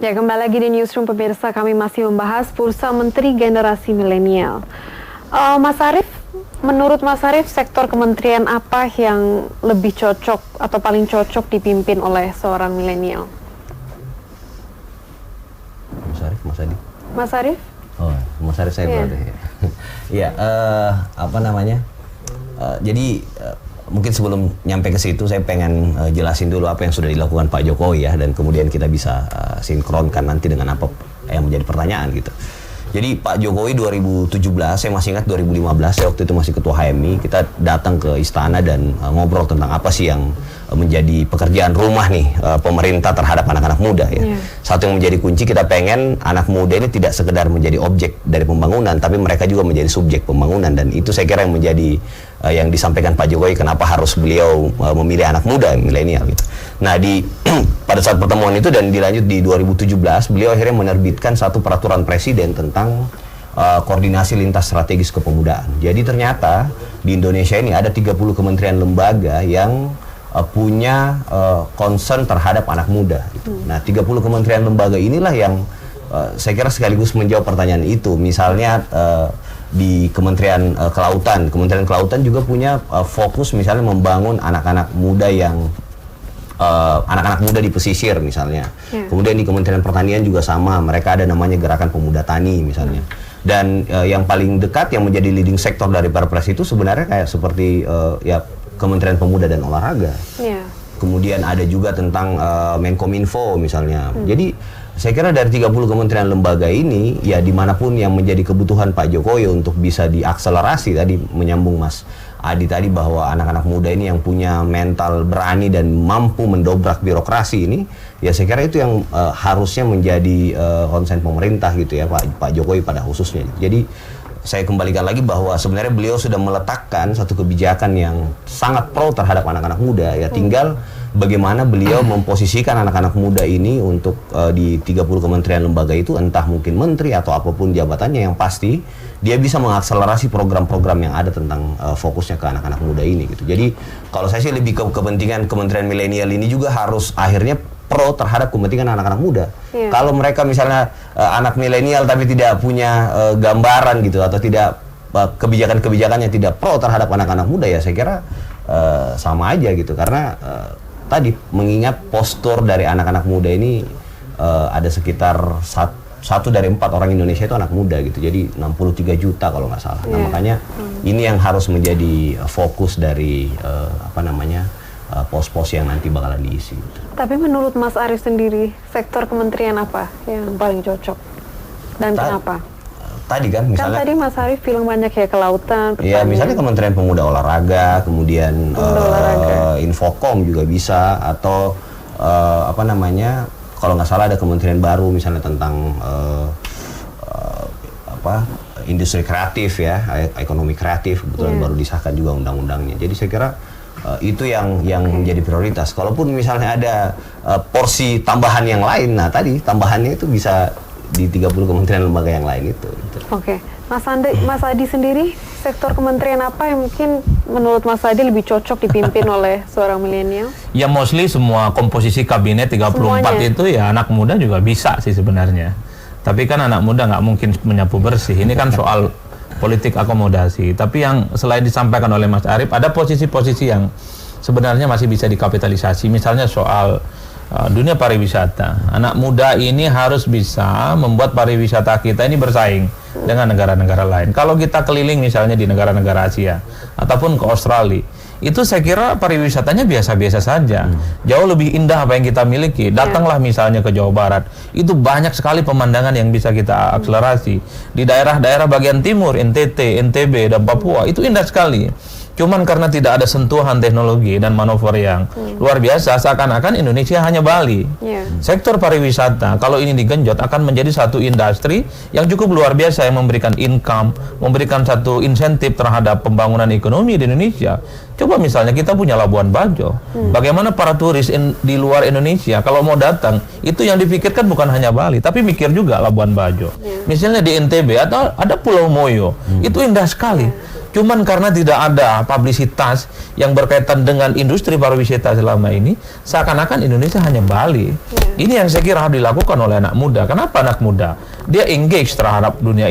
Ya, kembali lagi di Newsroom pemirsa, kami masih membahas bursa Menteri Generasi Milenial. Mas Arief, menurut Mas Arief, sektor kementerian apa yang lebih cocok atau paling cocok dipimpin oleh seorang milenial? Mas Arief, Mas Adi. Mas Arief? Oh, Mas Arief saya berarti. Iya, apa namanya? Jadi mungkin sebelum nyampe ke situ saya pengen jelasin dulu apa yang sudah dilakukan Pak Jokowi ya, dan kemudian kita bisa sinkronkan nanti dengan apa yang menjadi pertanyaan gitu. Jadi Pak Jokowi 2017, saya masih ingat 2015, saya waktu itu masih ketua HMI, kita datang ke istana dan ngobrol tentang apa sih yang menjadi pekerjaan rumah nih pemerintah terhadap anak-anak muda ya. Satu yang menjadi kunci, kita pengen anak muda ini tidak sekedar menjadi objek dari pembangunan, tapi mereka juga menjadi subjek pembangunan, dan itu saya kira yang menjadi yang disampaikan Pak Jokowi kenapa harus beliau memilih anak muda milenial gitu. Nah pada saat pertemuan itu dan dilanjut di 2017, beliau akhirnya menerbitkan satu peraturan presiden tentang koordinasi lintas strategis kepemudaan. Jadi ternyata di Indonesia ini ada 30 kementerian lembaga yang punya concern terhadap anak muda gitu. Nah 30 kementerian lembaga inilah yang saya kira sekaligus menjawab pertanyaan itu. Misalnya di Kementerian Kementerian Kelautan juga punya fokus misalnya membangun anak-anak muda yang anak-anak muda di pesisir misalnya. Kemudian di Kementerian Pertanian juga sama, mereka ada namanya Gerakan Pemuda Tani misalnya. Dan yang paling dekat yang menjadi leading sektor dari Perpres itu sebenarnya kayak seperti ya Kementerian Pemuda dan Olahraga. Kemudian ada juga tentang Menkominfo misalnya. Jadi saya kira dari 30 kementerian lembaga ini, ya dimanapun yang menjadi kebutuhan Pak Jokowi untuk bisa diakselerasi, tadi menyambung Mas Adi tadi bahwa anak-anak muda ini yang punya mental berani dan mampu mendobrak birokrasi ini, ya saya kira itu yang harusnya menjadi konsen pemerintah gitu ya, Pak Jokowi pada khususnya. Jadi saya kembalikan lagi bahwa sebenarnya beliau sudah meletakkan satu kebijakan yang sangat pro terhadap anak-anak muda, ya tinggal bagaimana beliau memposisikan anak-anak muda ini untuk di 30 kementerian lembaga itu, entah mungkin menteri atau apapun jabatannya, yang pasti dia bisa mengakselerasi program-program yang ada tentang fokusnya ke anak-anak muda ini gitu. Jadi kalau saya sih lebih ke kepentingan Kementerian Milenial ini juga harus akhirnya pro terhadap kepentingan anak-anak muda. Kalau mereka misalnya anak milenial tapi tidak punya gambaran gitu, atau tidak kebijakan-kebijakannya tidak pro terhadap anak-anak muda, ya saya kira sama aja gitu. Karena tadi mengingat postur dari anak-anak muda ini ada sekitar satu dari 4 orang Indonesia itu anak muda gitu. Jadi 63 juta kalau nggak salah. Nah makanya ini yang harus menjadi fokus dari apa namanya pos-pos yang nanti bakalan diisi gitu. Tapi menurut Mas Arief sendiri, sektor kementerian apa yang paling cocok dan kenapa? Tadi kan misalnya tadi Mas Arief bilang banyak ya, kelautan, pertanian. Ya misalnya Kementerian Pemuda Olahraga, kemudian Infokom juga bisa, atau apa namanya, kalau nggak salah ada kementerian baru misalnya tentang apa, industri kreatif ya, ekonomi kreatif, kebetulan baru disahkan juga undang-undangnya. Jadi saya kira itu yang menjadi prioritas. Kalaupun misalnya ada porsi tambahan yang lain, nah tadi tambahannya itu bisa di 30 kementerian lembaga yang lain itu. Oke. Mas Adi sendiri, sektor kementerian apa yang mungkin menurut Mas Adi lebih cocok dipimpin oleh seorang milenial? Ya mostly semua komposisi kabinet 34 semuanya. Itu ya anak muda juga bisa sih sebenarnya. Tapi kan anak muda nggak mungkin menyapu bersih. Ini kan soal politik akomodasi. Tapi yang selain disampaikan oleh Mas Arief, ada posisi-posisi yang sebenarnya masih bisa dikapitalisasi. Misalnya soal dunia pariwisata. Anak muda ini harus bisa membuat pariwisata kita ini bersaing dengan negara-negara lain. Kalau kita keliling misalnya di negara-negara Asia ataupun ke Australia, itu saya kira pariwisatanya biasa-biasa saja. Jauh lebih indah apa yang kita miliki. Datanglah misalnya ke Jawa Barat, itu banyak sekali pemandangan yang bisa kita akselerasi. Di daerah-daerah bagian timur, NTT, NTB, dan Papua, itu indah sekali. Cuman karena tidak ada sentuhan teknologi dan manuver yang luar biasa, seakan-akan Indonesia hanya Bali. Sektor pariwisata, kalau ini digenjot, akan menjadi satu industri yang cukup luar biasa, yang memberikan income, memberikan satu insentif terhadap pembangunan ekonomi di Indonesia. Coba misalnya kita punya Labuan Bajo, bagaimana para turis di luar Indonesia kalau mau datang, itu yang dipikirkan bukan hanya Bali, tapi mikir juga Labuan Bajo. Misalnya di NTB atau ada Pulau Moyo, itu indah sekali. Cuman karena tidak ada publisitas yang berkaitan dengan industri pariwisata selama ini, seakan-akan Indonesia hanya Bali. Ini yang saya kira harus dilakukan oleh anak muda. Kenapa anak muda? Dia engage terhadap dunia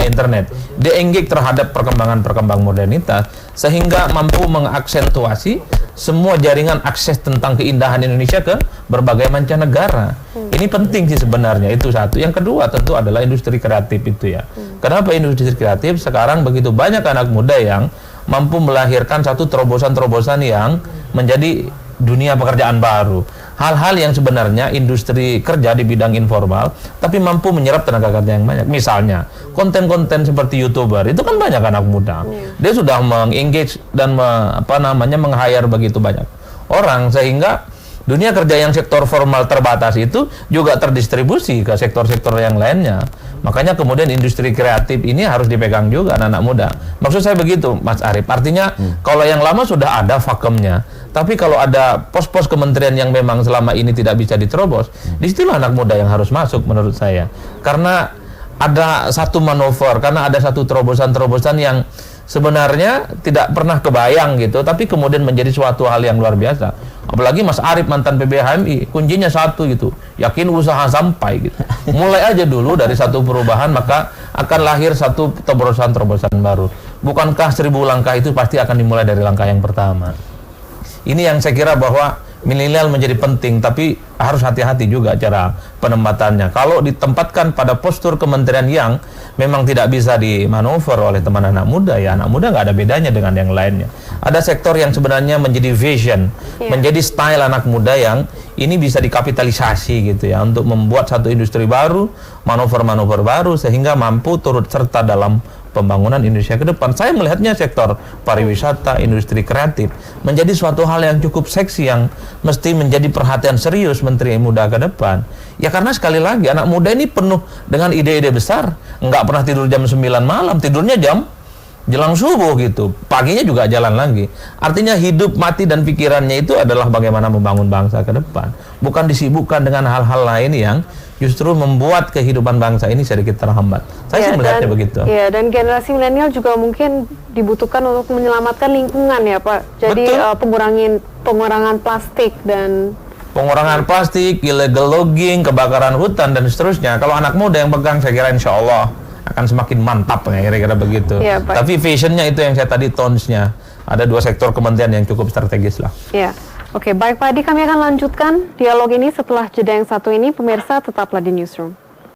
internet. Dia engage terhadap perkembangan modernitas, sehingga mampu mengaksentuasi semua jaringan akses tentang keindahan Indonesia ke berbagai mancanegara. Ini penting sih sebenarnya, itu satu. Yang kedua tentu adalah industri kreatif itu ya. Kenapa industri kreatif? Sekarang begitu banyak anak muda yang mampu melahirkan satu terobosan-terobosan yang menjadi dunia pekerjaan baru. Hal-hal yang sebenarnya industri kerja di bidang informal, tapi mampu menyerap tenaga kerja yang banyak. Misalnya, konten-konten seperti YouTuber, itu kan banyak anak muda. Dia sudah meng-engage dan meng-hire begitu banyak orang, sehingga dunia kerja yang sektor formal terbatas itu juga terdistribusi ke sektor-sektor yang lainnya. Makanya kemudian industri kreatif ini harus dipegang juga anak-anak muda. Maksud saya begitu, Mas Arief. Artinya kalau yang lama sudah ada vakemnya, tapi kalau ada pos-pos kementerian yang memang selama ini tidak bisa diterobos, disitulah anak muda yang harus masuk menurut saya. Karena ada satu manuver, karena ada satu terobosan-terobosan yang sebenarnya tidak pernah kebayang gitu, tapi kemudian menjadi suatu hal yang luar biasa. Apalagi Mas Arief mantan PBHMI, kuncinya satu gitu, yakin usaha sampai gitu. Mulai aja dulu dari satu perubahan, maka akan lahir satu terobosan-terobosan baru. Bukankah 1000 langkah itu pasti akan dimulai dari langkah yang pertama? Ini yang saya kira bahwa milenial menjadi penting, tapi harus hati-hati juga cara penempatannya. Kalau ditempatkan pada postur kementerian yang memang tidak bisa dimanuver oleh teman anak muda, ya anak muda nggak ada bedanya dengan yang lainnya. Ada sektor yang sebenarnya menjadi vision, menjadi style anak muda yang ini bisa dikapitalisasi gitu ya, untuk membuat satu industri baru, manuver-manuver baru, sehingga mampu turut serta dalam pembangunan Indonesia ke depan. Saya melihatnya sektor pariwisata, industri kreatif menjadi suatu hal yang cukup seksi, yang mesti menjadi perhatian serius Menteri Muda ke depan. Ya karena sekali lagi anak muda ini penuh dengan ide-ide besar, nggak pernah tidur jam 9 malam, tidurnya jam jelang subuh gitu, paginya juga jalan lagi. Artinya hidup, mati, dan pikirannya itu adalah bagaimana membangun bangsa ke depan, bukan disibukkan dengan hal-hal lain yang justru membuat kehidupan bangsa ini sedikit terhambat. Saya sih melihatnya begitu. Ya, dan generasi milenial juga mungkin dibutuhkan untuk menyelamatkan lingkungan ya Pak. Jadi pengurangan plastik dan pengurangan plastik, illegal logging, kebakaran hutan, dan seterusnya. Kalau anak muda yang pegang, saya kira insya Allah akan semakin mantap ya, kira-kira begitu. Ya, tapi visionnya itu yang saya tadi tones-nya. Ada 2 sektor kementerian yang cukup strategis lah. Ya. Oke, baik Pak Adi, kami akan lanjutkan dialog ini setelah jeda yang satu ini. Pemirsa, tetaplah di Newsroom.